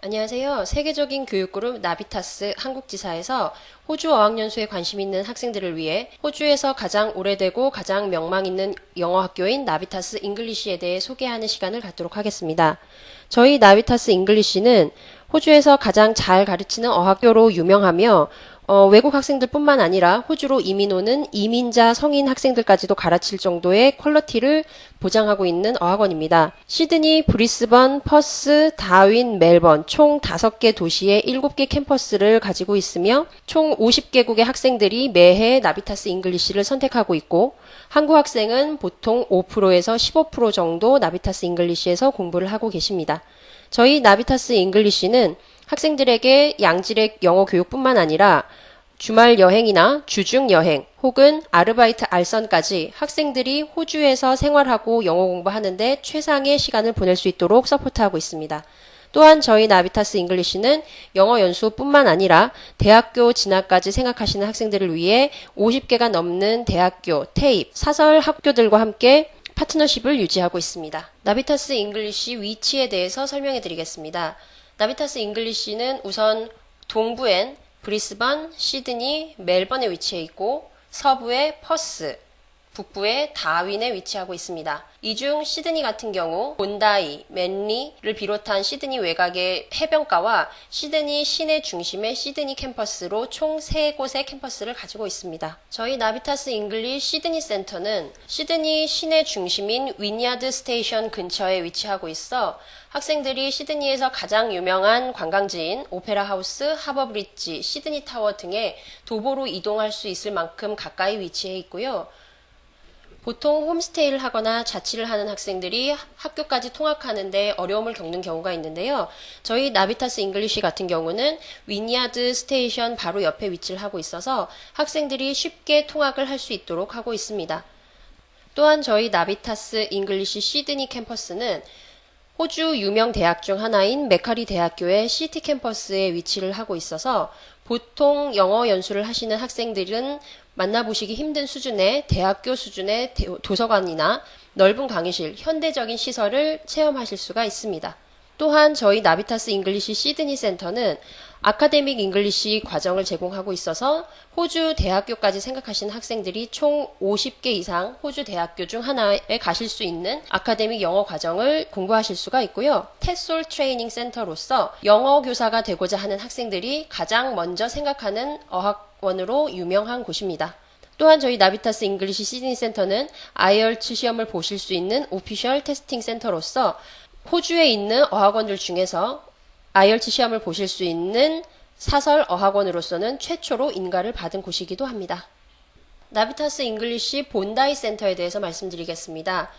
안녕하세요. 세계적인 교육그룹 나비타스 한국지사에서 호주 어학연수에 관심 있는 학생들을 위해 호주에서 가장 오래되고 가장 명망 있는 영어 학교인 나비타스 잉글리시에 대해 소개하는 시간을 갖도록 하겠습니다. 저희 나비타스 잉글리시는 호주에서 가장 잘 가르치는 어학교로 유명하며 외국 학생들뿐만 아니라 호주로 이민 오는 이민자 성인 학생들까지도 가르칠 정도의 퀄리티를 보장하고 있는 어학원입니다. 시드니, 브리스번, 퍼스, 다윈, 멜번 총 5개 도시에 7개 캠퍼스를 가지고 있으며 총 50개국의 학생들이 매해 나비타스 잉글리시를 선택하고 있고 한국 학생은 보통 5%에서 15% 정도 나비타스 잉글리시에서 공부를 하고 계십니다. 저희 나비타스 잉글리시는 학생들에게 양질의 영어 교육뿐만 아니라 주말 여행이나 주중 여행 혹은 아르바이트 알선까지 학생들이 호주에서 생활하고 영어 공부하는데 최상의 시간을 보낼 수 있도록 서포트하고 있습니다. 또한 저희 나비타스 잉글리시는 영어 연수뿐만 아니라 대학교 진학까지 생각하시는 학생들을 위해 50개가 넘는 대학교, 태입, 사설 학교들과 함께 파트너십을 유지하고 있습니다. 나비타스 잉글리시 위치에 대해서 설명해 드리겠습니다. 나비타스 잉글리시는 우선 동부엔 브리스번, 시드니, 멜번에 위치해 있고 서부에 퍼스, 북부에 다윈에 위치하고 있습니다. 이 중 시드니 같은 경우 본다이, 맨리를 비롯한 시드니 외곽의 해변가와 시드니 시내 중심의 시드니 캠퍼스로 총 3곳의 캠퍼스를 가지고 있습니다. 저희 나비타스 잉글리시 시드니 센터는 시드니 시내 중심인 위니아드 스테이션 근처에 위치하고 있어 학생들이 시드니에서 가장 유명한 관광지인 오페라 하우스, 하버 브릿지, 시드니 타워 등에 도보로 이동할 수 있을 만큼 가까이 위치해 있고요. 보통 홈스테이를 하거나 자취를 하는 학생들이 학교까지 통학하는데 어려움을 겪는 경우가 있는데요. 저희 나비타스 잉글리시 같은 경우는 위니아드 스테이션 바로 옆에 위치를 하고 있어서 학생들이 쉽게 통학을 할 수 있도록 하고 있습니다. 또한 저희 나비타스 잉글리시 시드니 캠퍼스는 호주 유명 대학 중 하나인 메카리 대학교의 시티 캠퍼스에 위치를 하고 있어서 보통 영어 연수를 하시는 학생들은 만나보시기 힘든 수준의 대학교 수준의 도서관이나 넓은 강의실, 현대적인 시설을 체험하실 수가 있습니다. 또한 저희 나비타스 잉글리시 시드니 센터는 아카데믹 잉글리시 과정을 제공하고 있어서 호주 대학교까지 생각하시는 학생들이 총 50개 이상 호주 대학교 중 하나에 가실 수 있는 아카데믹 영어 과정을 공부하실 수가 있고요. 테솔 트레이닝 센터로서 영어 교사가 되고자 하는 학생들이 가장 먼저 생각하는 어학원으로 유명한 곳입니다. 또한 저희 나비타스 잉글리시 시드니 센터는 IELTS 시험을 보실 수 있는 오피셜 테스팅 센터로서 호주에 있는 어학원들 중에서 IELTS 시험을 보실 수 있는 사설 어학원으로서는 최초로 인가를 받은 곳이기도 합니다. 나비타스 잉글리시 본다이 센터에 대해서 말씀드리겠습니다.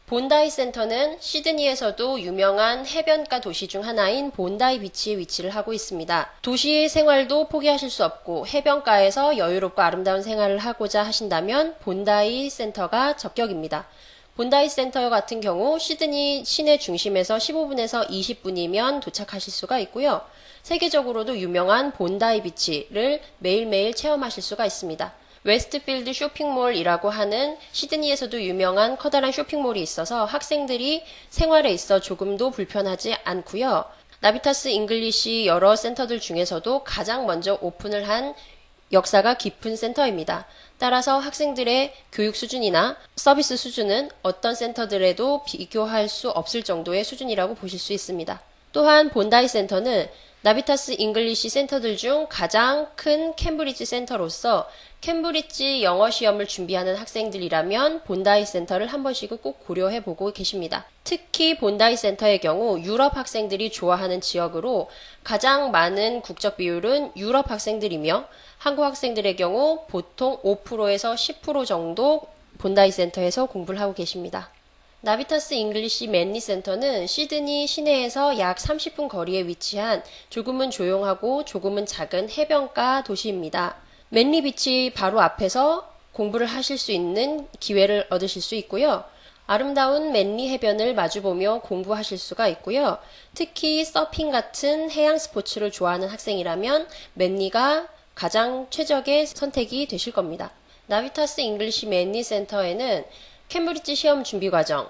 본다이 센터는 시드니에서도 유명한 해변가 도시 중 하나인 본다이 비치에 위치를 하고 있습니다. 도시 생활도 포기하실 수 없고 해변가에서 여유롭고 아름다운 생활을 하고자 하신다면 본다이 센터가 적격입니다. 본다이 센터 같은 경우 시드니 시내 중심에서 15분에서 20분이면 도착하실 수가 있고요. 세계적으로도 유명한 본다이 비치를 매일매일 체험하실 수가 있습니다. 웨스트필드 쇼핑몰이라고 하는 시드니에서도 유명한 커다란 쇼핑몰이 있어서 학생들이 생활에 있어 조금도 불편하지 않고요. 나비타스 잉글리시 여러 센터들 중에서도 가장 먼저 오픈을 한 역사가 깊은 센터입니다. 따라서 학생들의 교육 수준이나 서비스 수준은 어떤 센터들에도 비교할 수 없을 정도의 수준이라고 보실 수 있습니다. 또한 본다이 센터는 나비타스 잉글리시 센터들 중 가장 큰 캠브리지 센터로서 캠브리지 영어 시험을 준비하는 학생들이라면 본다이 센터를 한 번씩은 꼭 고려해 보고 계십니다. 특히 본다이 센터의 경우 유럽 학생들이 좋아하는 지역으로 가장 많은 국적 비율은 유럽 학생들이며 한국 학생들의 경우 보통 5%에서 10% 정도 본다이 센터에서 공부를 하고 계십니다. 나비타스 잉글리시 맨리 센터는 시드니 시내에서 약 30분 거리에 위치한 조금은 조용하고 조금은 작은 해변가 도시입니다. 맨리 비치 바로 앞에서 공부를 하실 수 있는 기회를 얻으실 수 있고요. 아름다운 맨리 해변을 마주보며 공부하실 수가 있고요. 특히 서핑 같은 해양 스포츠를 좋아하는 학생이라면 맨리가 가장 최적의 선택이 되실 겁니다. 나비타스 잉글리시 맨리 센터에는 캠브리지 시험 준비 과정,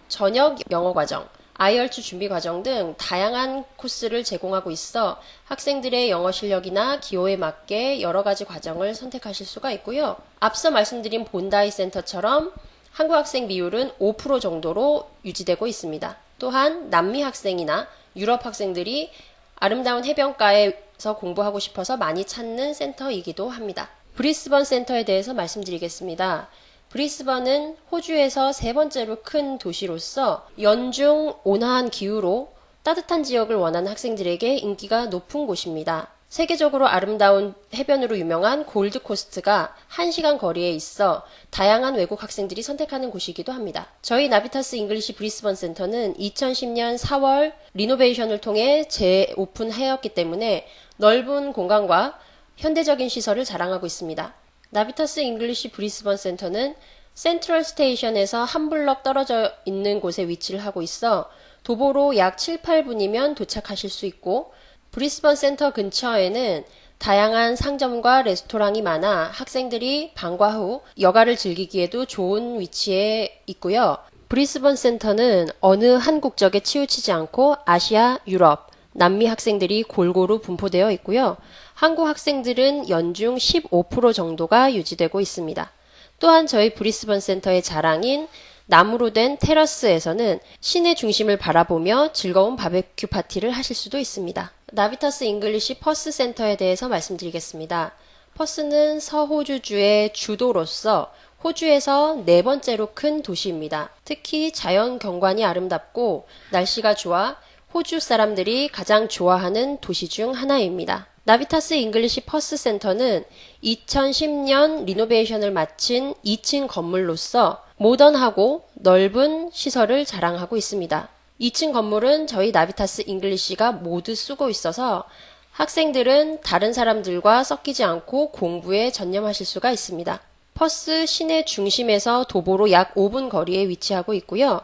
저녁 영어 과정, IELTS 준비 과정 등 다양한 코스를 제공하고 있어 학생들의 영어 실력이나 기호에 맞게 여러 가지 과정을 선택하실 수가 있고요. 앞서 말씀드린 본다이 센터처럼 한국 학생 비율은 5% 정도로 유지되고 있습니다. 또한 남미 학생이나 유럽 학생들이 아름다운 해변가에서 공부하고 싶어서 많이 찾는 센터이기도 합니다. 브리스번 센터에 대해서 말씀드리겠습니다. 브리스번은 호주에서 세 번째로 큰 도시로서 연중 온화한 기후로 따뜻한 지역을 원하는 학생들에게 인기가 높은 곳입니다. 세계적으로 아름다운 해변으로 유명한 골드코스트가 1시간 거리에 있어 다양한 외국 학생들이 선택하는 곳이기도 합니다. 저희 나비타스 잉글리시 브리스번 센터는 2010년 4월 리노베이션을 통해 재오픈하였기 때문에 넓은 공간과 현대적인 시설을 자랑하고 있습니다. 나비타스 잉글리시 브리스번 센터는 센트럴 스테이션에서 한 블럭 떨어져 있는 곳에 위치를 하고 있어 도보로 약 7, 8분이면 도착하실 수 있고 브리스번 센터 근처에는 다양한 상점과 레스토랑이 많아 학생들이 방과 후 여가를 즐기기에도 좋은 위치에 있고요. 브리스번 센터는 어느 한 국적에 치우치지 않고 아시아, 유럽, 남미 학생들이 골고루 분포되어 있고요. 한국 학생들은 연중 15% 정도가 유지되고 있습니다. 또한 저희 브리스번 센터의 자랑인 나무로 된 테라스에서는 시내 중심을 바라보며 즐거운 바베큐 파티를 하실 수도 있습니다. 나비타스 잉글리시 퍼스 센터에 대해서 말씀드리겠습니다. 퍼스는 서호주주의 주도로서 호주에서 네 번째로 큰 도시입니다. 특히 자연 경관이 아름답고 날씨가 좋아 호주 사람들이 가장 좋아하는 도시 중 하나입니다. 나비타스 잉글리시 퍼스 센터는 2010년 리노베이션을 마친 2층 건물로서 모던하고 넓은 시설을 자랑하고 있습니다. 2층 건물은 저희 나비타스 잉글리시가 모두 쓰고 있어서 학생들은 다른 사람들과 섞이지 않고 공부에 전념하실 수가 있습니다. 퍼스 시내 중심에서 도보로 약 5분 거리에 위치하고 있고요.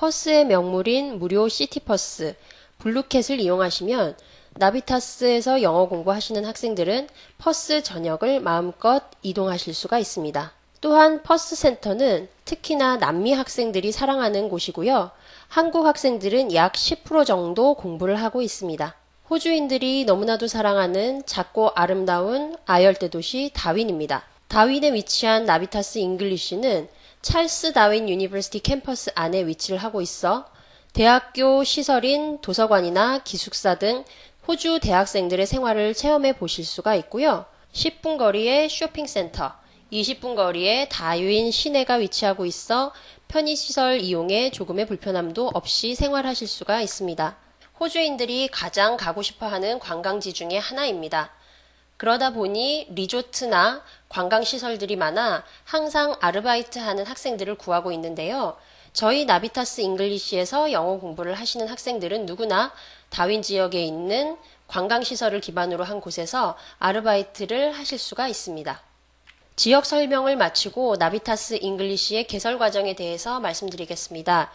퍼스의 명물인 무료 시티버스, 블루캣을 이용하시면 나비타스에서 영어 공부하시는 학생들은 퍼스 전역을 마음껏 이동하실 수가 있습니다. 또한 퍼스 센터는 특히나 남미 학생들이 사랑하는 곳이고요. 한국 학생들은 약 10% 정도 공부를 하고 있습니다. 호주인들이 너무나도 사랑하는 작고 아름다운 아열대 도시 다윈입니다. 다윈에 위치한 나비타스 잉글리시는 찰스 다윈 유니버시티 캠퍼스 안에 위치를 하고 있어 대학교 시설인 도서관이나 기숙사 등 호주 대학생들의 생활을 체험해 보실 수가 있고요. 10분 거리에 쇼핑센터, 20분 거리에 다윈 시내가 위치하고 있어 편의시설 이용에 조금의 불편함도 없이 생활하실 수가 있습니다. 호주인들이 가장 가고 싶어하는 관광지 중에 하나입니다. 그러다 보니 리조트나 관광시설들이 많아 항상 아르바이트하는 학생들을 구하고 있는데요. 저희 나비타스 잉글리시에서 영어 공부를 하시는 학생들은 누구나 다윈 지역에 있는 관광시설을 기반으로 한 곳에서 아르바이트를 하실 수가 있습니다. 지역 설명을 마치고 나비타스 잉글리시의 개설 과정에 대해서 말씀드리겠습니다.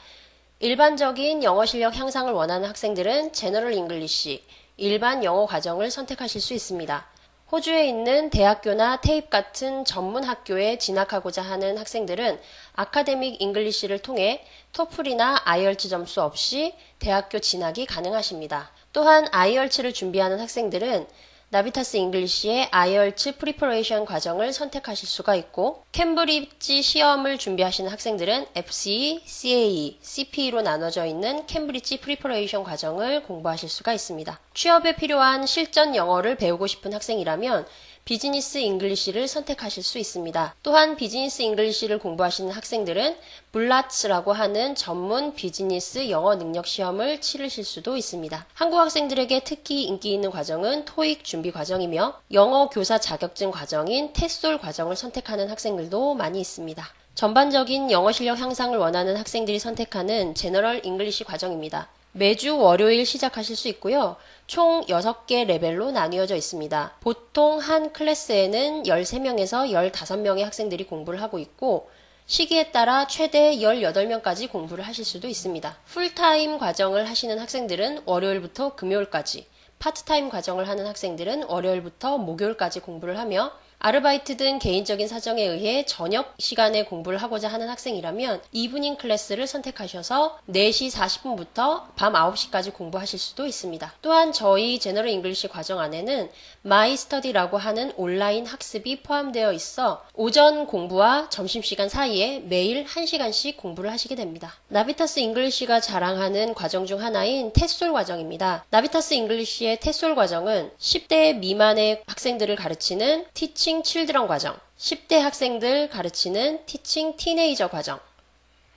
일반적인 영어 실력 향상을 원하는 학생들은 제너럴 잉글리시, 일반 영어 과정을 선택하실 수 있습니다. 호주에 있는 대학교나 테입 같은 전문 학교에 진학하고자 하는 학생들은 아카데믹 잉글리시를 통해 토플이나 아이얼츠 점수 없이 대학교 진학이 가능하십니다. 또한 아이얼츠를 준비하는 학생들은 나비타스 잉글리시의 아이얼츠 프리퍼레이션 과정을 선택하실 수가 있고 캠브리지 시험을 준비하시는 학생들은 FCE, CAE, CPE로 나눠져 있는 캠브리지 프리퍼레이션 과정을 공부하실 수가 있습니다. 취업에 필요한 실전 영어를 배우고 싶은 학생이라면 비즈니스 잉글리시를 선택하실 수 있습니다. 또한 비즈니스 잉글리시를 공부하시는 학생들은 블라츠라고 하는 전문 비즈니스 영어 능력 시험을 치르실 수도 있습니다. 한국 학생들에게 특히 인기 있는 과정은 토익 준비 과정이며 영어 교사 자격증 과정인 테솔 과정을 선택하는 학생들도 많이 있습니다. 전반적인 영어 실력 향상을 원하는 학생들이 선택하는 제너럴 잉글리시 과정입니다. 매주 월요일 시작하실 수 있고요. 총 6개 레벨로 나뉘어져 있습니다. 보통 한 클래스에는 13명에서 15명의 학생들이 공부를 하고 있고 시기에 따라 최대 18명까지 공부를 하실 수도 있습니다. 풀타임 과정을 하시는 학생들은 월요일부터 금요일까지, 파트타임 과정을 하는 학생들은 월요일부터 목요일까지 공부를 하며 아르바이트 등 개인적인 사정에 의해 저녁 시간에 공부를 하고자 하는 학생이라면 이브닝 클래스를 선택하셔서 4시 40분부터 밤 9시까지 공부하실 수도 있습니다. 또한 저희 제너럴 잉글리시 과정 안에는 마이 스터디라고 하는 온라인 학습이 포함되어 있어 오전 공부와 점심시간 사이에 매일 1시간씩 공부를 하시게 됩니다. 나비타스 잉글리시가 자랑하는 과정 중 하나인 텟솔 과정입니다. 나비타스 잉글리시의 텟솔 과정은 10대 미만의 학생들을 가르치는 티칭 칠드런 과정, 10대 학생들 가르치는 티칭 티네이저 과정,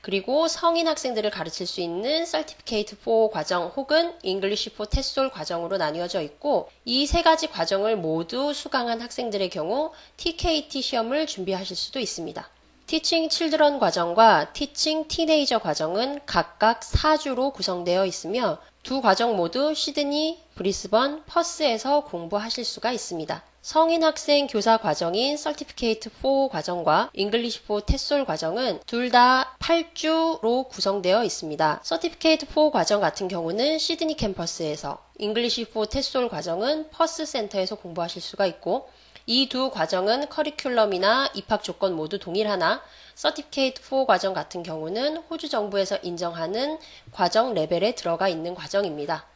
그리고 성인 학생들을 가르칠 수 있는 Certificate for 과정 혹은 English for 텟솔 과정으로 나뉘어져 있고 이 세 가지 과정을 모두 수강한 학생들의 경우 TKT 시험을 준비하실 수도 있습니다. 티칭 칠드런 과정과 티칭 티네이저 과정은 각각 4주로 구성되어 있으며 두 과정 모두 시드니, 브리스번, 퍼스에서 공부하실 수가 있습니다. 성인 학생 교사 과정인 Certificate for 과정과 English for 텟솔 과정은 둘 다 8주로 구성되어 있습니다. Certificate for 과정 같은 경우는 시드니 캠퍼스에서, English for 텟솔 과정은 퍼스 센터에서 공부하실 수가 있고 이 두 과정은 커리큘럼이나 입학 조건 모두 동일하나 Certificate for 과정 같은 경우는 호주 정부에서 인정하는 과정 레벨에 들어가 있는 과정입니다.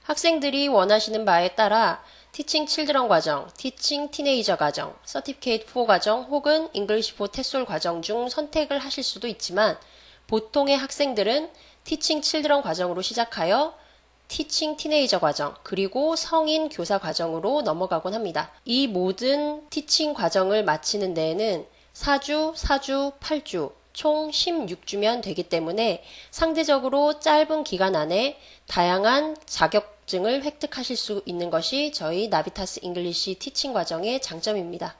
학생들이 원하시는 바에 따라 티칭 칠드런 과정, 티칭 티네이저 과정, Certificate for 과정 혹은 English for 텟솔 과정 중 선택을 하실 수도 있지만 보통의 학생들은 티칭 칠드런 과정으로 시작하여 티칭 티네이저 과정, 그리고 성인 교사 과정으로 넘어가곤 합니다. 이 모든 티칭 과정을 마치는 데에는 4주, 4주, 8주, 총 16주면 되기 때문에 상대적으로 짧은 기간 안에 다양한 자격증을 획득하실 수 있는 것이 저희 나비타스 잉글리시 티칭 과정의 장점입니다.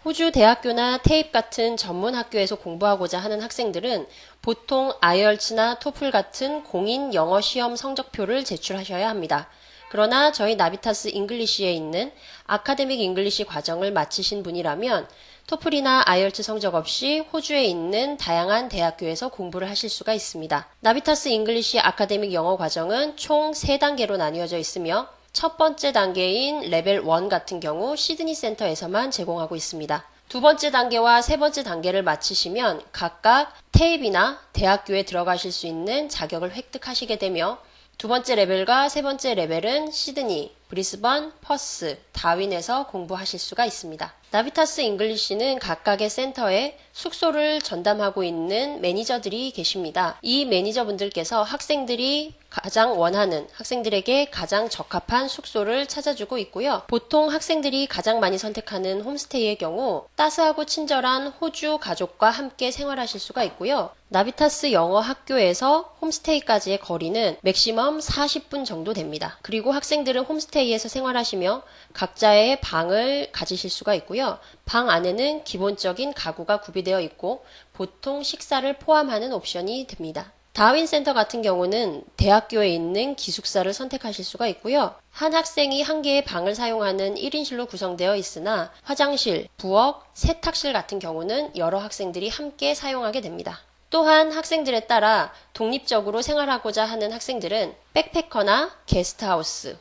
호주 대학교나 테입 같은 전문 학교에서 공부하고자 하는 학생들은 보통 아이얼츠나 토플 같은 공인 영어 시험 성적표를 제출하셔야 합니다. 그러나 저희 나비타스 잉글리시에 있는 아카데믹 잉글리시 과정을 마치신 분이라면 토플이나 아이얼츠 성적 없이 호주에 있는 다양한 대학교에서 공부를 하실 수가 있습니다. 나비타스 잉글리시 아카데믹 영어 과정은 총 3단계로 나뉘어져 있으며 첫 번째 단계인 레벨 1 같은 경우 시드니 센터에서만 제공하고 있습니다. 두 번째 단계와 세 번째 단계를 마치시면 각각 테입이나 대학교에 들어가실 수 있는 자격을 획득하시게 되며 두 번째 레벨과 세 번째 레벨은 시드니, 브리스번, 퍼스, 다윈에서 공부하실 수가 있습니다. 나비타스 잉글리시는 각각의 센터에 숙소를 전담하고 있는 매니저들이 계십니다. 이 매니저분들께서 학생들이 가장 원하는, 학생들에게 가장 적합한 숙소를 찾아주고 있고요. 보통 학생들이 가장 많이 선택하는 홈스테이의 경우 따스하고 친절한 호주 가족과 함께 생활하실 수가 있고요. 나비타스 영어 학교에서 홈스테이까지의 거리는 맥시멈 40분 정도 됩니다. 그리고 학생들은 홈스테이에서 생활하시며 각자의 방을 가지실 수가 있고요. 방 안에는 기본적인 가구가 구비되어 있고 보통 식사를 포함하는 옵션이 됩니다. 다윈 센터 같은 경우는 대학교에 있는 기숙사를 선택하실 수가 있고요. 한 학생이 한 개의 방을 사용하는 1인실로 구성되어 있으나 화장실, 부엌, 세탁실 같은 경우는 여러 학생들이 함께 사용하게 됩니다. 또한 학생들에 따라 독립적으로 생활하고자 하는 학생들은 백패커나 게스트하우스,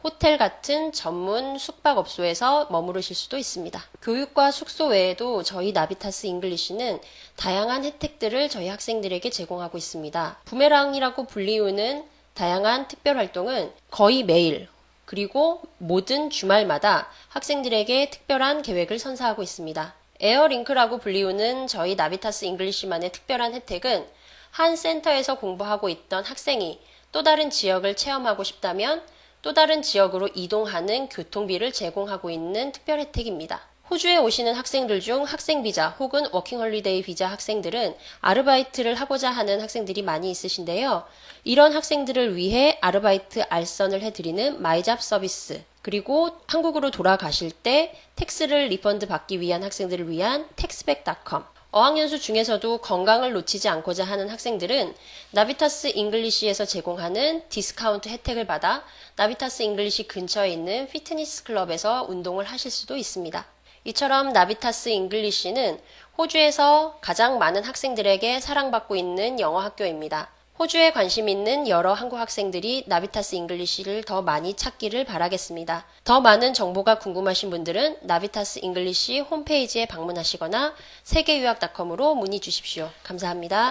호텔 같은 전문 숙박업소에서 머무르실 수도 있습니다. 교육과 숙소 외에도 저희 나비타스 잉글리시는 다양한 혜택들을 저희 학생들에게 제공하고 있습니다. 부메랑이라고 불리우는 다양한 특별활동은 거의 매일 그리고 모든 주말마다 학생들에게 특별한 계획을 선사하고 있습니다. 에어링크라고 불리우는 저희 나비타스 잉글리시만의 특별한 혜택은 한 센터에서 공부하고 있던 학생이 또 다른 지역을 체험하고 싶다면 또 다른 지역으로 이동하는 교통비를 제공하고 있는 특별 혜택입니다. 호주에 오시는 학생들 중 학생비자 혹은 워킹홀리데이 비자 학생들은 아르바이트를 하고자 하는 학생들이 많이 있으신데요. 이런 학생들을 위해 아르바이트 알선을 해드리는 마이잡 서비스, 그리고 한국으로 돌아가실 때 텍스를 리펀드 받기 위한 학생들을 위한 텍스백.com, 어학연수 중에서도 건강을 놓치지 않고자 하는 학생들은 나비타스 잉글리시에서 제공하는 디스카운트 혜택을 받아 나비타스 잉글리시 근처에 있는 피트니스 클럽에서 운동을 하실 수도 있습니다. 이처럼 나비타스 잉글리시는 호주에서 가장 많은 학생들에게 사랑받고 있는 영어 학교입니다. 호주에 관심 있는 여러 한국 학생들이 나비타스 잉글리시를 더 많이 찾기를 바라겠습니다. 더 많은 정보가 궁금하신 분들은 나비타스 잉글리시 홈페이지에 방문하시거나 세계유학.com으로 문의 주십시오. 감사합니다.